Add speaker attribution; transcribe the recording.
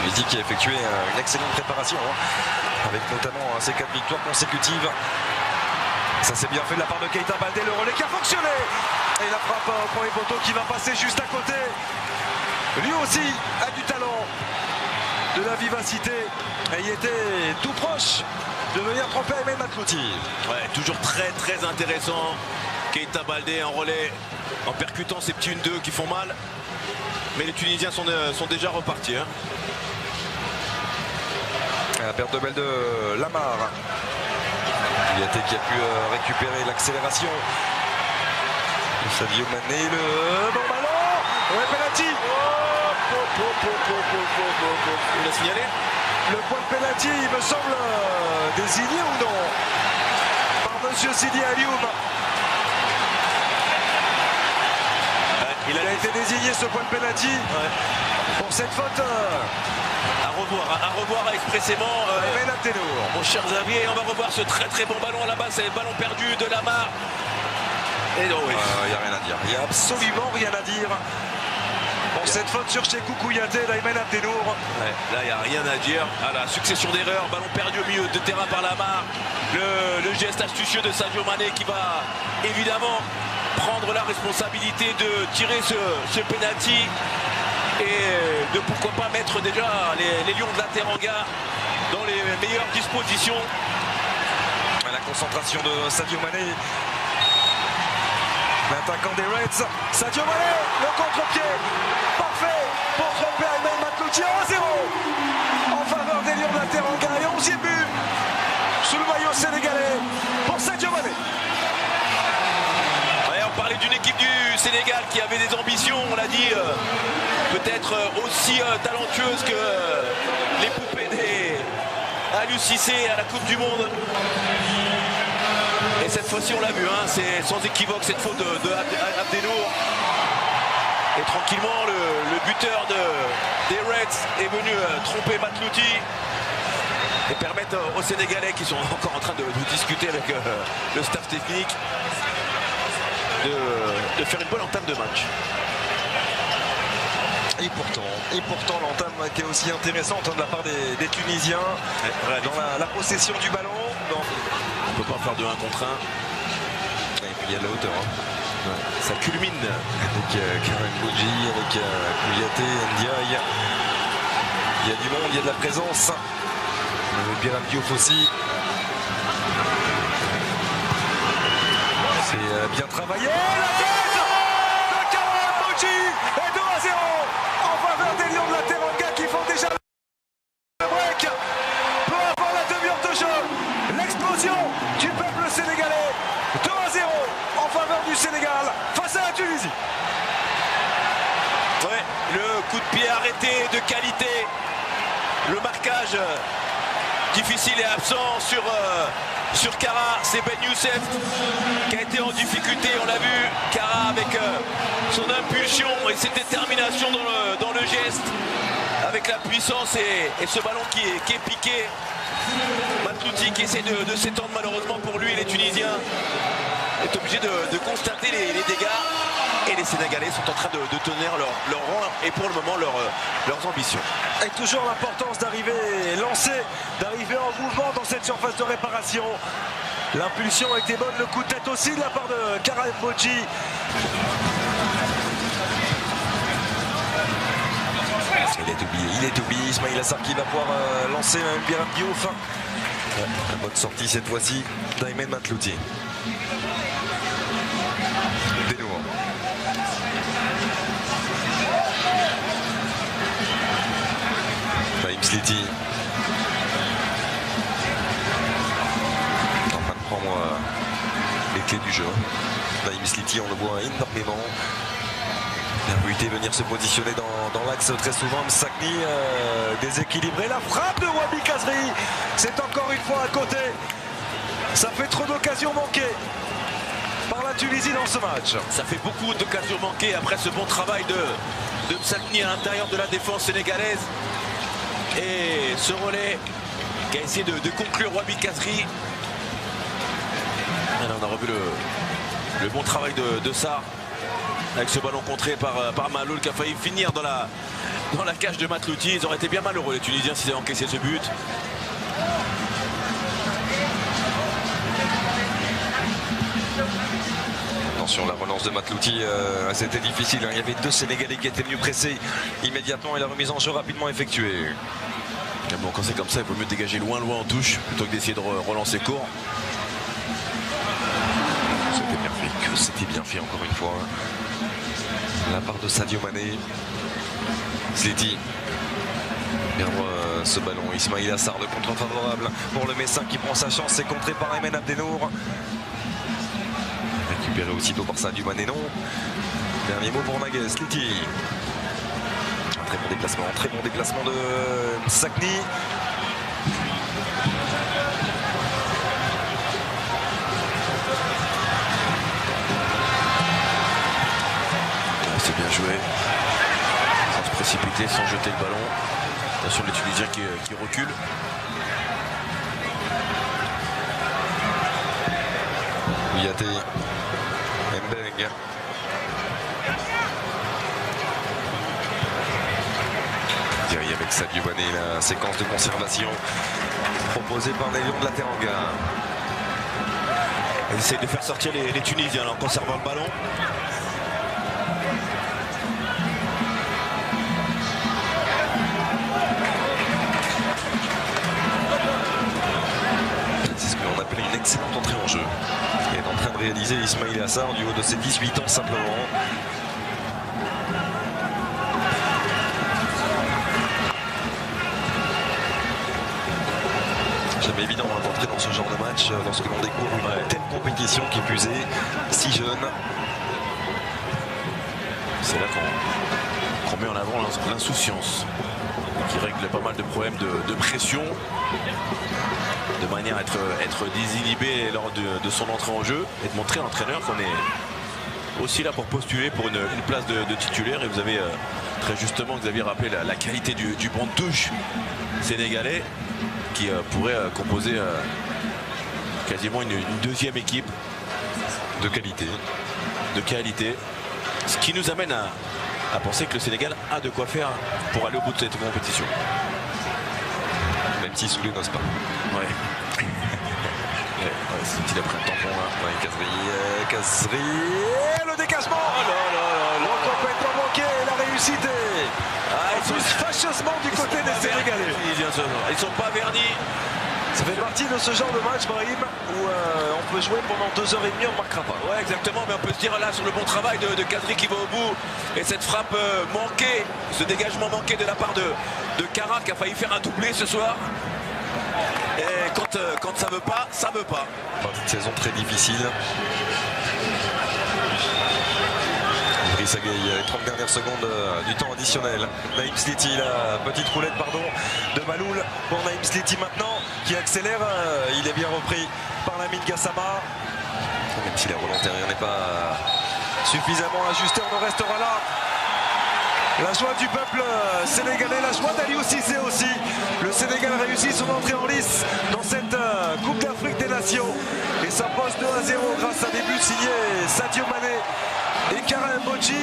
Speaker 1: Tunisie qui a effectué une excellente préparation, avec notamment ces 4 victoires consécutives. Ça s'est bien fait de la part de Keita Baldé, le relais qui a fonctionné. Et la frappe au premier poteau qui va passer juste à côté. Lui aussi a du talent, de la vivacité. Et il était tout proche de venir tromper Aymen Matlouti.
Speaker 2: Ouais, toujours très intéressant. Keita Baldé en relais, en percutant ces petits 1-2 qui font mal. Mais les Tunisiens sont déjà repartis.
Speaker 1: La perte de balle de Lamar. Kouyaté qui a pu récupérer l'accélération. Sadio Mané, le bon ballon. Ouais, penalty.
Speaker 2: Il a signalé.
Speaker 1: Le point de penalty, il me semble désigné ou non par monsieur Sidi Alioum. Il a été désigné ce point de penalty pour cette faute.
Speaker 2: À revoir expressément. Mon cher Xavier, on va revoir ce très bon ballon là-bas. C'est le ballon perdu de Lamar. Et non, oui.
Speaker 1: Il n'y a rien à dire. Il n'y a absolument rien à dire. Pour cette faute sur Cheikhou Kouyaté, d'Aymen Abdelnour.
Speaker 2: Ouais, là, il n'y a rien à dire. À la succession d'erreurs, ballon perdu au milieu de terrain par Lamar. Le geste astucieux de Sadio Mané qui va évidemment prendre la responsabilité de tirer ce penalty. Et de pourquoi pas mettre déjà les Lions de la Teranga dans les meilleures dispositions.
Speaker 1: La concentration de Sadio Mané, l'attaquant des Reds. Sadio Mané, le contre-pied parfait pour tromper Aymen Matlouti. 1-0 en faveur des Lions de la Teranga et 11e but sous le maillot sénégalais pour Sadio Mané.
Speaker 2: Ouais, on parlait d'une équipe du Sénégal qui avait des ambitions, on l'a dit, peut-être aussi talentueuse que les poupées des Aliou Cissé à la Coupe du Monde. Et cette fois-ci, on l'a vu, c'est sans équivoque cette faute de Abdelnour. Et tranquillement, le buteur des Reds est venu tromper Matlouti et permettre aux Sénégalais qui sont encore en train de discuter avec le staff technique de faire une bonne entame de match.
Speaker 1: Et pourtant l'entame était aussi intéressante de la part des Tunisiens dans la possession du ballon.
Speaker 2: On ne peut pas faire de 1 contre 1.
Speaker 1: Et puis il y a la hauteur.
Speaker 2: Ça culmine.
Speaker 1: Avec Karim Bodji, avec Kouyaté, Ndiaye. Il y a du monde, il y a de la présence. Biram Diouf aussi. C'est bien travaillé. La tête de Karim Bodji et 2-0 en faveur des Lions de la Teranga qui font déjà le break. Peu avant la demi-heure de jeu, l'explosion du peuple sénégalais. 2-0 en faveur du Sénégal face à la Tunisie.
Speaker 2: Ouais, le coup de pied arrêté de qualité. Le marquage difficile et absent sur Kara. C'est Ben Youssef qui a été en difficulté, on l'a vu. Kara avec son impulsion et cette détermination dans le geste, avec la puissance et ce ballon qui est piqué. Matlouti qui essaie de s'étendre, malheureusement pour lui, les Tunisiens est obligé de constater les dégâts. Et les Sénégalais sont en train de tenir leur rang et pour le moment leurs ambitions.
Speaker 1: Et toujours l'importance d'arriver lancé, d'arriver en mouvement dans cette surface de réparation. L'impulsion a été bonne, le coup de tête aussi de la part de Karim Bodji. Il est oublié, Ismail Assar qui va pouvoir lancer Biram Diouf. La bonne sortie cette fois-ci d'Aymen Matlouti. Sliti en train de prendre les clés du jeu. Naïm Sliti, on le voit énormément permuter, venir se positionner dans l'axe très souvent. Msakni déséquilibré, la frappe de Wabi Kazri, c'est encore une fois à côté. Ça fait trop d'occasions manquées par la Tunisie dans ce match.
Speaker 2: Ça fait beaucoup d'occasions manquées après ce bon travail de Msakni à l'intérieur de la défense sénégalaise. Et ce relais qui a essayé de conclure Wabi Kazri. Alors on a revu le bon travail de Sarr avec ce ballon contré par Maloul qui a failli finir dans dans la cage de Matlouti. Ils auraient été bien malheureux les Tunisiens s'ils avaient encaissé ce but.
Speaker 1: Attention, la relance de Matlouti, c'était difficile, hein. Il y avait deux Sénégalais qui étaient venus presser immédiatement et la remise en jeu rapidement effectuée.
Speaker 2: Mais bon, quand c'est comme ça, il vaut mieux dégager loin en touche plutôt que d'essayer de relancer court.
Speaker 1: C'était bien fait encore une fois. La part de Sadio Mané. Sléty perdre ce ballon. Ismaïla Sarr, le contre favorable pour le Messin qui prend sa chance. C'est contré par Aymen Abdenour. Récupéré aussitôt par Sadio Mané, non. Dernier mot pour Naguez. Sléty. Un très bon déplacement de Sakni.
Speaker 2: C'est bien joué. Sans se précipiter, sans jeter le ballon. Attention les Tunisiens qui reculent.
Speaker 1: Ouyaté. Mbeng. Direct avec Sadio Mané, la séquence de conservation proposée par les Lions de la Teranga.
Speaker 2: Ils essayent de faire sortir les Tunisiens en conservant le ballon.
Speaker 1: Une excellente entrée en jeu. Il est en train de réaliser Ismaïla Sarr du haut de ses 18 ans simplement. Jamais évident d'entrer dans ce genre de match lorsque l'on découvre une telle compétition qui plus est si jeune.
Speaker 2: C'est là qu'on met en avant l'insouciance qui règle pas mal de problèmes de pression, de manière à être désinhibé lors de son entrée en jeu et de montrer à l'entraîneur qu'on est aussi là pour postuler pour une place de titulaire. Et vous avez très justement, Xavier, rappelé la qualité du banc de touche sénégalais qui pourrait composer quasiment une deuxième équipe
Speaker 1: de qualité.
Speaker 2: Ce qui nous amène à penser que le Sénégal a de quoi faire pour aller au bout de cette compétition.
Speaker 1: Même si Soulé n'ose pas.
Speaker 2: Ouais. Il a pris un tampon là.
Speaker 1: Ouais, Kazri. Le décachement. Complètement manqué. La réussite est tous fâcheusement du côté des Sénégalais.
Speaker 2: Ils sont pas vernis.
Speaker 1: Ça fait partie de ce genre de match, Brahim, où on peut jouer pendant 2h30, on ne marquera pas.
Speaker 2: Ouais, exactement, mais on peut se dire là sur le bon travail de Kazri qui va au bout. Et cette frappe manquée, ce dégagement manqué de la part de Kara qui a failli faire un doublé ce soir. Et quand ça veut pas, ça veut pas.
Speaker 1: Une saison très difficile. Idrissa Gueye, les 30 dernières secondes du temps additionnel. Naïm Sléty, la petite roulette de Maloul pour Naïm Sléty maintenant qui accélère. Il est bien repris par Lamine Gassama. Même si la volontaire n'est pas suffisamment ajustée, on en restera là. La joie du peuple sénégalais, la joie d'Aliou Cissé aussi. Le Sénégal réussit son entrée en lice dans cette Coupe d'Afrique des Nations. Et ça passe 2-0 grâce à des buts signés Sadio Mané et Kara Mbodji.